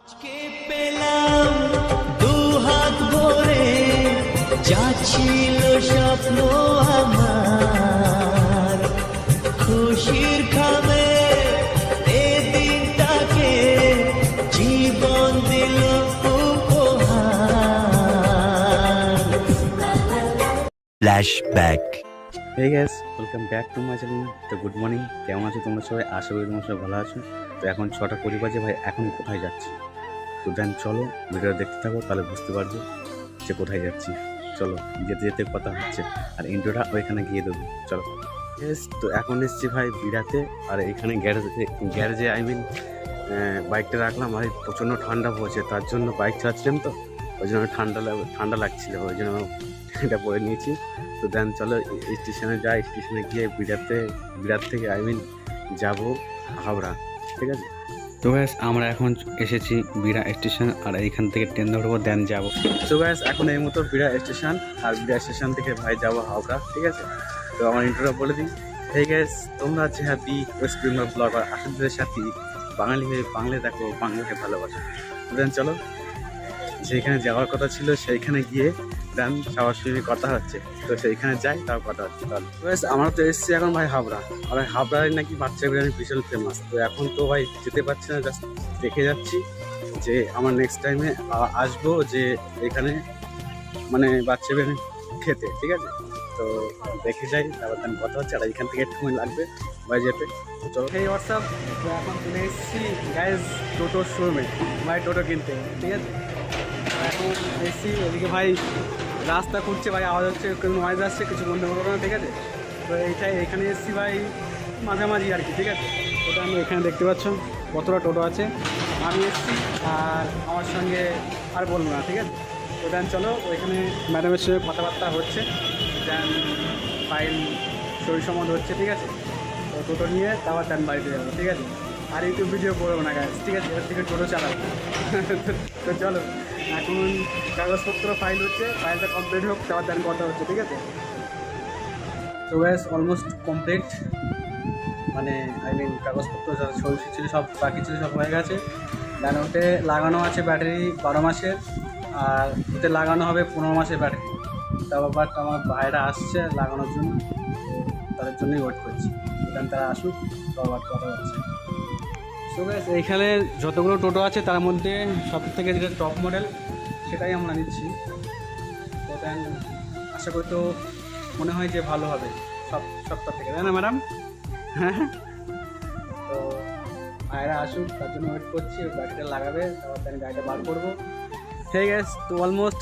কে পেলাম দু হাত ভরে যা ছিল স্বপ্ন আমার খুশির খাবে এ দিনটাকে জীবন দিল উপহার। Flashback. Hey guys, welcome back to my channel. তো গুড মর্নিং, কেমন আছো তোমরা সবাই? আশা করি তোমরা সবাই ভালো আছো। তো এখন 6টা 20 বাজে। ভাই এখন কোথায় যাচ্ছি? তো দেন চলো ভিডিও দেখতে থাকো, তাহলে বুঝতে পারবে যে কোথায় যাচ্ছি। চলো, যেতে যেতে কথা হচ্ছে, আর ইন্ট্রোটা ওইখানে গিয়ে দেবো। চলো। এস তো এখন এসছি ভাই বিড়াতে, আর এখানে গ্যারেজে বাইকটা রাখলাম। আর প্রচণ্ড ঠান্ডা পড়ছে, তার জন্য বাইক চালাচ্ছিলাম, তো ওই জন্য ঠান্ডা লাগছিল, ওই জন্য এটা পরে নিয়েছি। তো দেন চলো স্টেশনে যাই। স্টেশনে গিয়ে বিরাট থেকে যাবো হাওড়া, ঠিক আছে? তো ব্যাস আমরা এখন এসেছি বিড়া স্টেশন, আর এইখান থেকে ট্রেন ধরবো, দেন যাবো। তো ব্যাস এখন এই মতো বিড়া স্টেশন, আর বিড়া স্টেশন থেকে ভাই যাবো হাওড়া, ঠিক আছে? তো আমার ইন্ট্রোটা বলে দিই। হে গ্যাস, তোমরা আছে হ্যাপি ওয়েস্ট বেঙ্গল ব্লগার আসাদের সাথী, বাঙালি হয়ে বাংলা দেখো, বাংলাকে ভালোবাসো। তো দেন চলো, যেখানে যাওয়ার কথা ছিল সেইখানে গিয়ে দেন সবার সঙ্গে কথা হচ্ছে। তো সেইখানে যাই, তাও কথা হচ্ছে। তাহলে আমরা তো এসেছি এখন ভাই হাবড়া, আর হাবড়ায় নাকি বাচ্চা বিরিয়ানি ভীষণ ফেমাস। তো এখন তো ভাই যেতে পারছি না, জাস্ট দেখে যাচ্ছি যে আমার নেক্সট টাইমে আসবো যে এখানে মানে বাচ্চা বিরিয়ানি খেতে, ঠিক আছে? তো দেখে যাই, তারপর দেন কথা হচ্ছে। আর এখান থেকে একটু লাগবে ভাই যেতে। চলো। এই হোয়াটসঅ্যাপ, তো এখন চলে এসেছি গাইজ টোটোর শোরুমে, ভাই টোটো কিনতে, ঠিক আছে? এখন এসছি এদিকে ভাই রাস্তা খুঁজছে, ভাই আওয়াজ হচ্ছে, কোনো নয়েজ আসছে, কিছু বন্ধ করবো না, ঠিক আছে? তো এখানে এসছি ভাই মাঝামাঝি আর কি, ঠিক আছে? ওটা আমি এখানে দেখতে পাচ্ছ কতটা টোটো আছে, আমি এসছি আর আমার সঙ্গে আর বলবো না, ঠিক আছে? তো দেন চলো, ওইখানে ম্যাডামের সঙ্গে কথাবার্তা হচ্ছে, দেন ফাইল সই সম্বন্ধ হচ্ছে, ঠিক আছে? তো টোটো নিয়ে তারপর দেন বাড়িতে যাবো, ঠিক আছে? আর ইউটিউব ভিডিও করবো না গাইজ, ঠিক আছে? এর থেকে টোটো চালাবো। তো চলো, এখন কাগজপত্র ফাইল হচ্ছে, ফাইলটা কমপ্লিট হোক, তারপর দেন কথা হচ্ছে, ঠিক আছে? তো গ্যাস অলমোস্ট কমপ্লিট, মানে কাগজপত্র যা সই ছিল সব বাকি ছিল, সব হয়ে গেছে। দেন ওতে লাগানো আছে ব্যাটারি 12 মাসের, আর ওতে লাগানো হবে 15 মাসের ব্যাটারি। তারপর বাট আমার ভাইরা আসছে লাগানোর জন্য, তাদের জন্যই ওয়েট করছি। দেন তারা আসুক, তারপর কথা হচ্ছে। তো গ্যাস এইখানে যতগুলো টোটো আছে তার মধ্যে সব থেকে যেটা টপ মডেল সেটাই আমরা নিচ্ছি। তো দেন আশা করি তো মনে হয় যে ভালো হবে সবটার থেকে, তাই না ম্যাডাম? হ্যাঁ, তো ভাইরা আসুক, তার জন্য ওয়েট করছি। গাড়িটা লাগাবে, তারপর আমি গাড়িটা বার করবো। ঠিক আছে, তো অলমোস্ট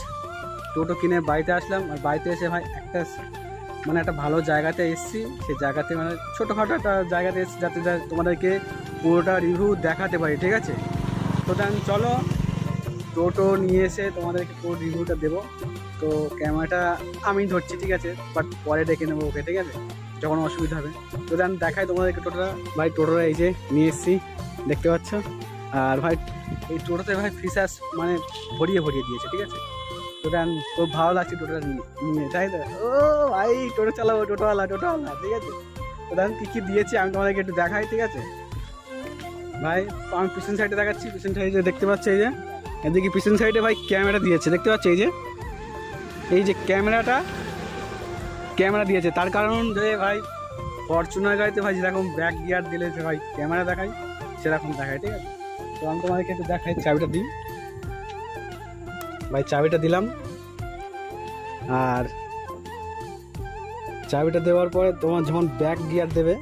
টোটো কিনে বাড়িতে আসলাম। আর বাড়িতে এসে ভাই একটা ভালো জায়গাতে এসেছি। সেই জায়গাতে মানে ছোটোখাটো একটা জায়গাতে এসেছি, যাতে তোমাদেরকে পুরোটা রিভিউ দেখাতে পারি, ঠিক আছে? তো দেন চলো, টোটো নিয়ে এসে তোমাদেরকে পুরো রিভিউটা দেবো। তো ক্যামেরাটা আমি ধরছি, ঠিক আছে? বাট পরে ডেকে নেবো ওকে, ঠিক আছে? যখন অসুবিধা হবে। তো দেন দেখাই তোমাদেরকে টোটোটা। ভাই টোটোটা এই যে নিয়ে এসেছি, দেখতে পাচ্ছ। আর ভাই এই টোটোতে ভাই ফিচার্স মানে ভরিয়ে দিয়েছে, ঠিক আছে? তো দেন খুব ভালো লাগছে টোটোটা নিয়ে, তাই তো? ও ভাই টোটো চালাবো, টোটোওয়ালা, ঠিক আছে? তো দেন কী দিয়েছি আমি তোমাদেরকে একটু দেখাই, ঠিক আছে? ভাই আমি পিছন সাইডে দেখাচ্ছি। পিছন সাইডে দেখতে পাচ্ছি, এই যে এদিকে পিছন সাইডে ভাই ক্যামেরা দিয়েছে, দেখতে পাচ্ছি। এই যে ক্যামেরা দিয়েছে। তার কারণ যে ভাই ফরচুনার গাড়িতে ভাই যেরকম ব্যাক গিয়ার দিলে যে ভাই ক্যামেরা দেখায়, সেরকম দেখায়, ঠিক আছে? তো আমি তোমাদেরকে একটু দেখাই, চাবিটা দিই ভাই। চাবিটা দিলাম, আর চাবিটা দেওয়ার পরে তোমার যখন ব্যাক গিয়ার দেবে,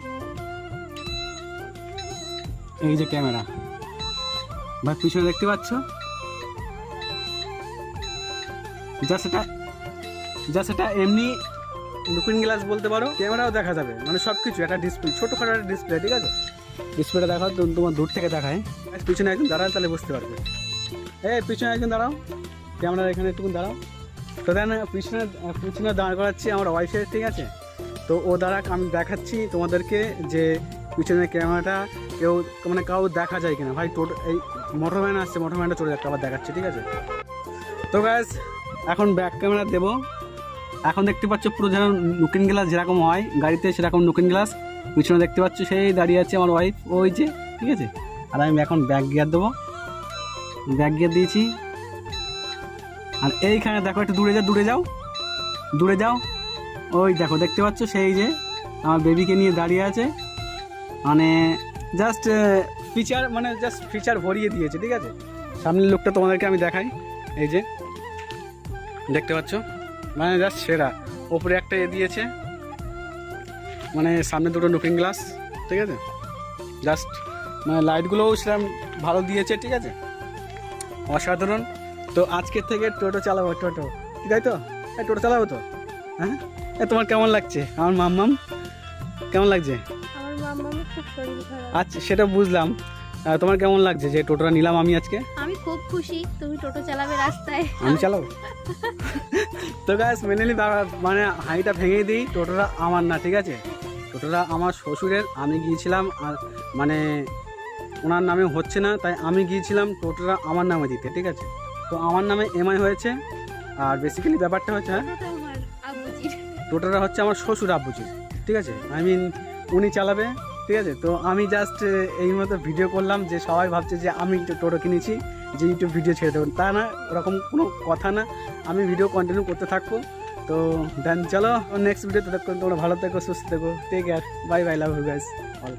এই যে ক্যামেরা ভাই পিছনে দেখতে পাচ্ছ, যা সেটা এমনি লুকিং গ্লাস বলতে পারো, ক্যামেরাও দেখা যাবে, মানে সব কিছু একটা ডিসপ্লে, ছোটোখাটো একটা ডিসপ্লে, ঠিক আছে? ডিসপ্লেটা দেখাও, তোমার দূর থেকে দেখায়। পিছনে একজন দাঁড়াও, তাহলে বুঝতে পারবে। পিছনে একজন দাঁড়াও, ক্যামেরার এখানে একটু দাঁড়াও। তো দেন পিছনে দাঁড় করাচ্ছি আমার ওয়াইফের, ঠিক আছে? তো ও দ্বারা আমি দেখাচ্ছি তোমাদেরকে যে পিছনের ক্যামেরাটা কাউ দেখা যায় কিনা। ভাই টোটো এই মোটরম্যান আসছে, মোটরম্যানটা চলে যাচ্ছে, আবার দেখাচ্ছি, ঠিক আছে? তো ব্যাস এখন ব্যাক ক্যামেরা দেবো। এখন দেখতে পাচ্ছ পুরো যেন লুকিং গ্লাস যেরকম হয় গাড়িতে, সেরকম লুকিং গ্লাস। পিছনে দেখতে পাচ্ছ সেই দাঁড়িয়ে আছে আমার ওয়াইফ, ওই যে, ঠিক আছে? আর আমি এখন ব্যাক গিয়ার দেবো। ব্যাগ গিয়ে দিয়েছি। আর এইখানে দেখো, একটু দূরে যাও, দূরে যাও, দূরে যাও। ওই দেখো, দেখতে পাচ্ছ সেই যে আমার বেবিকে নিয়ে দাঁড়িয়ে আছে। মানে জাস্ট ফিচার, মানে জাস্ট ফিচার ভরিয়ে দিয়েছে, ঠিক আছে। সামনের লোকটা তোমাদেরকে আমি দেখাই, এই যে দেখতে পাচ্ছ, মানে জাস্ট সেরা। ওপরে একটা দিয়েছে, মানে সামনে দুটো লুকিং গ্লাস, ঠিক আছে। জাস্ট মানে লাইটগুলোও সেরকম ভালো দিয়েছে, ঠিক আছে, অসাধারণ। তো আজকের থেকে টোটো চালাবো, টোটো, তাই তো? টোটো চালাবো তো, হ্যাঁ। তোমার কেমন লাগছে আমার মাম্মাম, কেমন লাগছে? আমার মামার খুব শরীর খারাপ। আচ্ছা, সেটা বুঝলাম। তোমার কেমন লাগছে যে টোটোটা নিলাম আমি আজকে? আমি খুব খুশি, তুমি টোটো চালাবে রাস্তায়। আমি চালাবো। তো গাইস মেনে নি, মানে হাঁড়িটা ভেঙে দিই, টোটোটা আমার না, ঠিক আছে। টোটোটা আমার শ্বশুরের। আমি গিয়েছিলাম, আর মানে ওনার নামে হচ্ছে না, তাই আমি গিয়েছিলাম টোটোটা আমার নামে দিতে, ঠিক আছে। তো আমার নামে এমআই হয়েছে। আর বেসিক্যালি ব্যাপারটা হচ্ছে, হ্যাঁ, টোটোটা আমার আবুজির। টোটোটা হচ্ছে আমার শ্বশুর আব্বুজি, ঠিক আছে। আই মিন উনি চালাবে, ঠিক আছে। তো আমি জাস্ট এই মতো ভিডিও করলাম, যে সবাই ভাবছে যে আমি টোটো কিনেছি, যে ইউটিউব ভিডিও ছেড়ে দেবেন, তা না, ওরকম কোনো কথা না। আমি ভিডিও কন্টিনিউ করতে থাকবো। তো দেন চলো নেক্সট ভিডিও, ততক্ষণ তোমরা ভালো থেকো, সুস্থ থেকো, take care, bye bye, love you guys all.